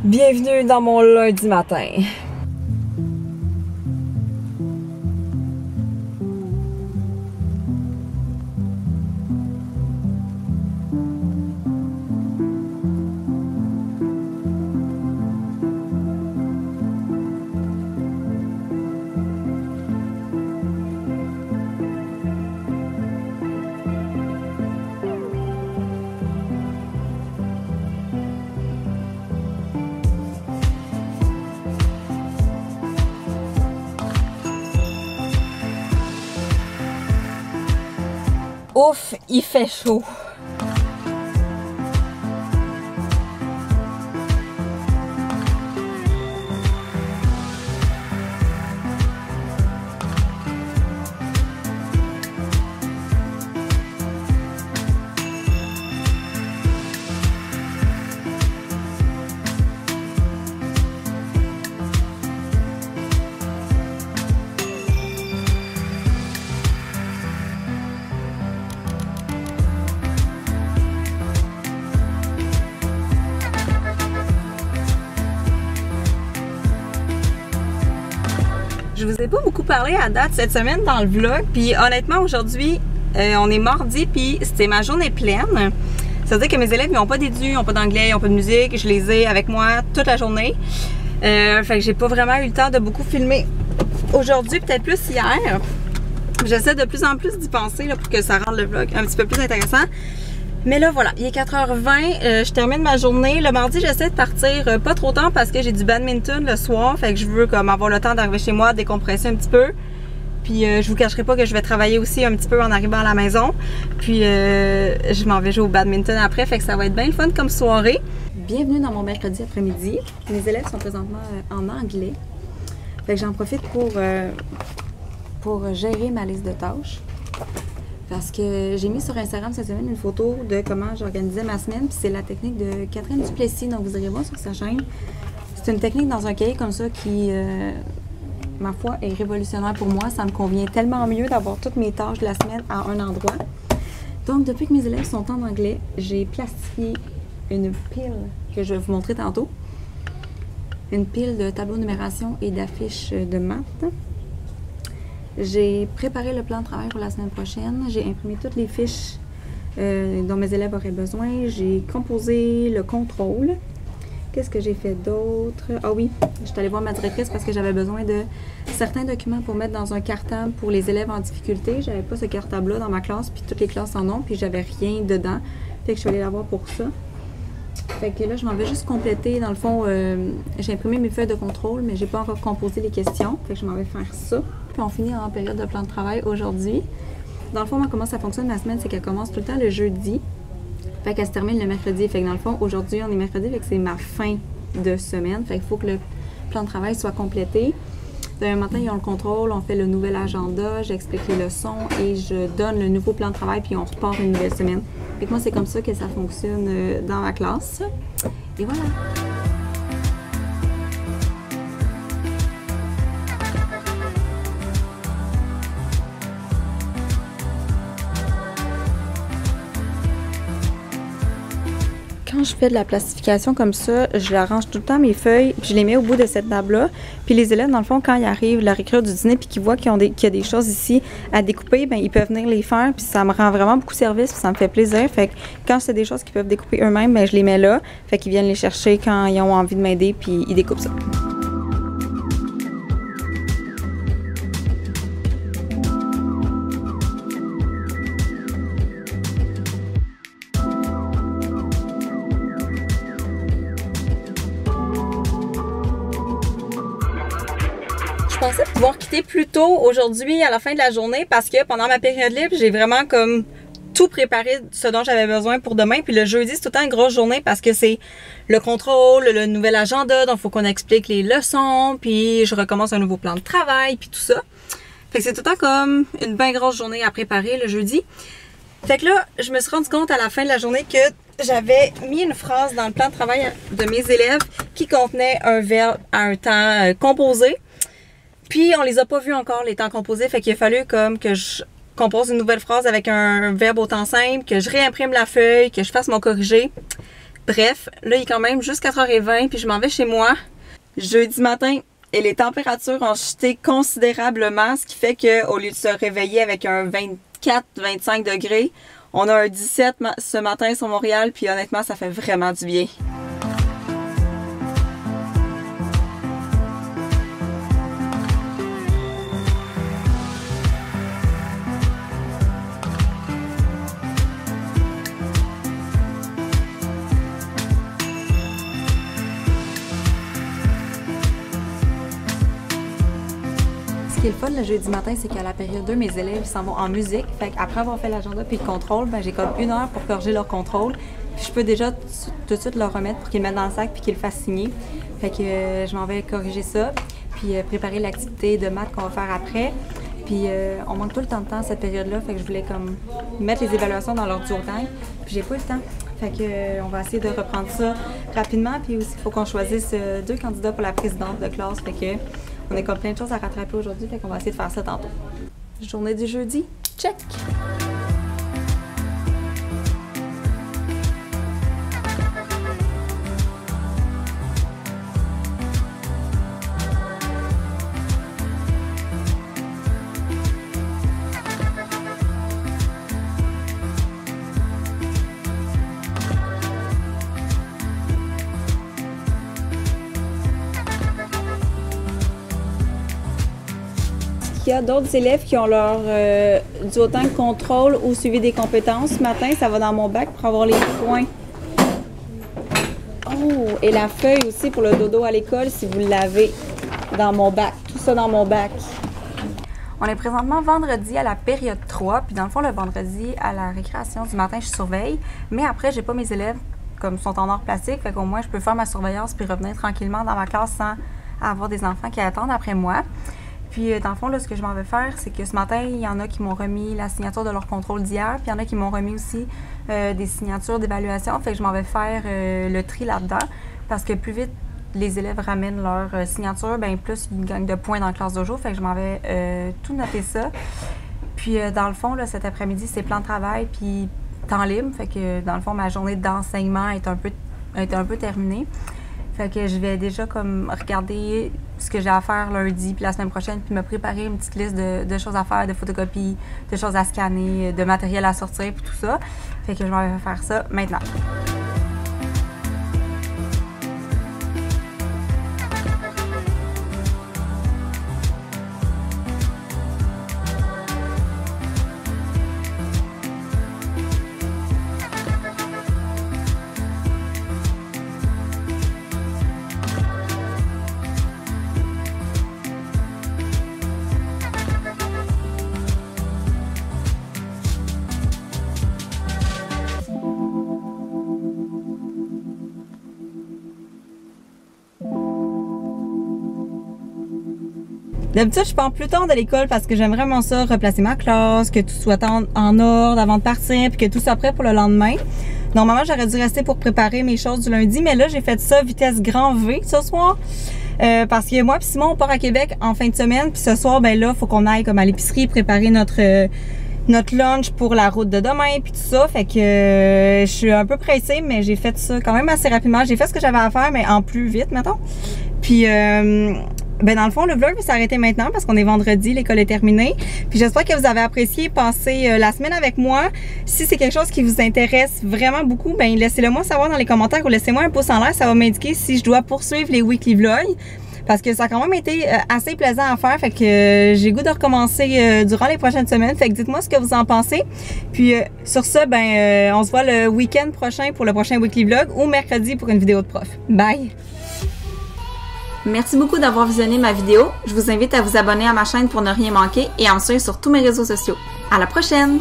Bienvenue dans mon lundi matin. Ouf, il fait chaud. Je vous ai pas beaucoup parlé à date cette semaine dans le vlog, puis honnêtement aujourd'hui on est mardi puis c'était ma journée pleine. Ça veut dire que mes élèves ils n'ont pas d'édu, ils n'ont pas d'anglais, ils n'ont pas de musique, je les ai avec moi toute la journée. Fait que j'ai pas vraiment eu le temps de beaucoup filmer aujourd'hui, peut-être plus hier. J'essaie de plus en plus d'y penser là, pour que ça rende le vlog un petit peu plus intéressant. Mais là voilà, il est 4h20, je termine ma journée. Le mardi, j'essaie de partir pas trop tard parce que j'ai du badminton le soir. Fait que je veux comme avoir le temps d'arriver chez moi, décompresser un petit peu. Puis je vous cacherai pas que je vais travailler aussi un petit peu en arrivant à la maison. Puis je m'en vais jouer au badminton après, fait que ça va être bien le fun comme soirée. Bienvenue dans mon mercredi après-midi. Mes élèves sont présentement en anglais. Fait que j'en profite pour gérer ma liste de tâches. Parce que j'ai mis sur Instagram cette semaine une photo de comment j'organisais ma semaine. Puis c'est la technique de Catherine Duplessis, donc vous irez voir sur sa chaîne. C'est une technique dans un cahier comme ça qui, ma foi, est révolutionnaire pour moi. Ça me convient tellement mieux d'avoir toutes mes tâches de la semaine à un endroit. Donc depuis que mes élèves sont en anglais, j'ai plastifié une pile que je vais vous montrer tantôt. Une pile de tableaux de numération et d'affiches de maths. J'ai préparé le plan de travail pour la semaine prochaine. J'ai imprimé toutes les fiches dont mes élèves auraient besoin. J'ai composé le contrôle. Qu'est-ce que j'ai fait d'autre? Ah oui, je suis allée voir ma directrice parce que j'avais besoin de certains documents pour mettre dans un cartable pour les élèves en difficulté. J'avais pas ce cartable-là dans ma classe, puis toutes les classes en ont, puis j'avais rien dedans. Fait que je suis allée la voir pour ça. Fait que là, je m'en vais juste compléter. Dans le fond, j'ai imprimé mes feuilles de contrôle, mais j'ai pas encore composé les questions. Fait que je m'en vais faire ça. Puis on finit en période de plan de travail aujourd'hui. Dans le fond, moi, comment ça fonctionne ma semaine, c'est qu'elle commence tout le temps le jeudi. Fait qu'elle se termine le mercredi. Fait que dans le fond, aujourd'hui, on est mercredi, fait que c'est ma fin de semaine. Fait qu'il faut que le plan de travail soit complété. Demain matin, ils ont le contrôle, on fait le nouvel agenda, j'explique les leçons et je donne le nouveau plan de travail, puis on repart une nouvelle semaine. Fait que moi, c'est comme ça que ça fonctionne dans ma classe. Et voilà! Quand je fais de la plastification comme ça, je arrange tout le temps mes feuilles, puis je les mets au bout de cette table-là. Puis les élèves, dans le fond, quand ils arrivent, leur écrire du dîner, puis qu'ils voient qu'il y a des choses ici à découper, bien, ils peuvent venir les faire, puis ça me rend vraiment beaucoup service, puis ça me fait plaisir. Fait que quand c'est des choses qu'ils peuvent découper eux-mêmes, bien, je les mets là. Fait qu'ils viennent les chercher quand ils ont envie de m'aider, puis ils découpent ça. Je pensais pouvoir quitter plus tôt aujourd'hui à la fin de la journée parce que pendant ma période libre, j'ai vraiment comme tout préparé ce dont j'avais besoin pour demain. Puis le jeudi, c'est tout le temps une grosse journée parce que c'est le contrôle, le nouvel agenda, donc il faut qu'on explique les leçons, puis je recommence un nouveau plan de travail, puis tout ça. Fait que c'est tout le temps comme une bien grosse journée à préparer le jeudi. Fait que là, je me suis rendu compte à la fin de la journée que j'avais mis une phrase dans le plan de travail de mes élèves qui contenait un verbe à un temps composé. Puis on les a pas vus encore, les temps composés, fait qu'il a fallu comme que je compose une nouvelle phrase avec un verbe au temps simple, que je réimprime la feuille, que je fasse mon corrigé. Bref, là il est quand même juste 4h20, puis je m'en vais chez moi jeudi matin. Et les températures ont chuté considérablement, ce qui fait qu'au lieu de se réveiller avec un 24-25 degrés, on a un 17 ce matin sur Montréal, puis honnêtement, ça fait vraiment du bien. Ce qui est le fun le jeudi matin, c'est qu'à la période 2, mes élèves s'en vont en musique. Fait qu'après avoir fait l'agenda puis le contrôle, ben, j'ai comme 1 heure pour corriger leur contrôle. Puis je peux déjà tout de suite leur remettre pour qu'ils le mettent dans le sac puis qu'ils le fassent signer. Fait que je m'en vais corriger ça, puis préparer l'activité de maths qu'on va faire après. Puis on manque tout le temps de temps à cette période-là, fait que je voulais comme mettre les évaluations dans leur duotime. Puis j'ai pas eu le temps. Fait que on va essayer de reprendre ça rapidement. Puis aussi, il faut qu'on choisisse 2 candidats pour la présidente de classe. Fait que on a comme plein de choses à rattraper aujourd'hui, fait qu'on va essayer de faire ça tantôt. Journée du jeudi, check! Il y a d'autres élèves qui ont leur duotime contrôle ou suivi des compétences. Ce matin, ça va dans mon bac pour avoir les points. Oh, et la feuille aussi pour le dodo à l'école, si vous l'avez, dans mon bac. Tout ça dans mon bac. On est présentement vendredi à la période 3, puis dans le fond, le vendredi à la récréation du matin, je surveille. Mais après, j'ai pas mes élèves comme sont en ordre plastique, fait qu'au moins, je peux faire ma surveillance puis revenir tranquillement dans ma classe sans avoir des enfants qui attendent après moi. Puis, dans le fond, là, ce que je m'en vais faire, c'est que ce matin, il y en a qui m'ont remis la signature de leur contrôle d'hier, puis il y en a qui m'ont remis aussi des signatures d'évaluation. Fait que je m'en vais faire le tri là-dedans, parce que plus vite les élèves ramènent leur signature, bien plus ils gagnent de points dans la classe d'aujourd'hui. Fait que je m'en vais tout noter ça. Puis, dans le fond, là, cet après-midi, c'est plan de travail, puis temps libre. Fait que, dans le fond, ma journée d'enseignement est un peu terminée. Fait que je vais déjà comme regarder ce que j'ai à faire lundi puis la semaine prochaine, puis me préparer une petite liste de choses à faire, de photocopies, de choses à scanner, de matériel à sortir puis tout ça. Fait que je m'en vais faire ça maintenant. D'habitude, je pars plus tard de l'école parce que j'aime vraiment ça, replacer ma classe, que tout soit en ordre avant de partir, puis que tout soit prêt pour le lendemain. Normalement, j'aurais dû rester pour préparer mes choses du lundi, mais là, j'ai fait ça vitesse grand V ce soir. Parce que moi et Simon, on part à Québec en fin de semaine, puis ce soir, ben là, faut qu'on aille comme à l'épicerie préparer notre lunch pour la route de demain, puis tout ça. Fait que je suis un peu pressée, mais j'ai fait ça quand même assez rapidement. J'ai fait ce que j'avais à faire, mais en plus vite, mettons. Puis ben dans le fond, le vlog va s'arrêter maintenant parce qu'on est vendredi, l'école est terminée. Puis j'espère que vous avez apprécié passer la semaine avec moi. Si c'est quelque chose qui vous intéresse vraiment beaucoup, ben laissez-le moi savoir dans les commentaires ou laissez-moi un pouce en l'air. Ça va m'indiquer si je dois poursuivre les weekly vlogs. Parce que ça a quand même été assez plaisant à faire. Fait que j'ai goût de recommencer durant les prochaines semaines. Fait que dites-moi ce que vous en pensez. Puis sur ça, ben on se voit le week-end prochain pour le prochain weekly vlog ou mercredi pour une vidéo de prof. Bye! Merci beaucoup d'avoir visionné ma vidéo. Je vous invite à vous abonner à ma chaîne pour ne rien manquer et à me suivre sur tous mes réseaux sociaux. À la prochaine!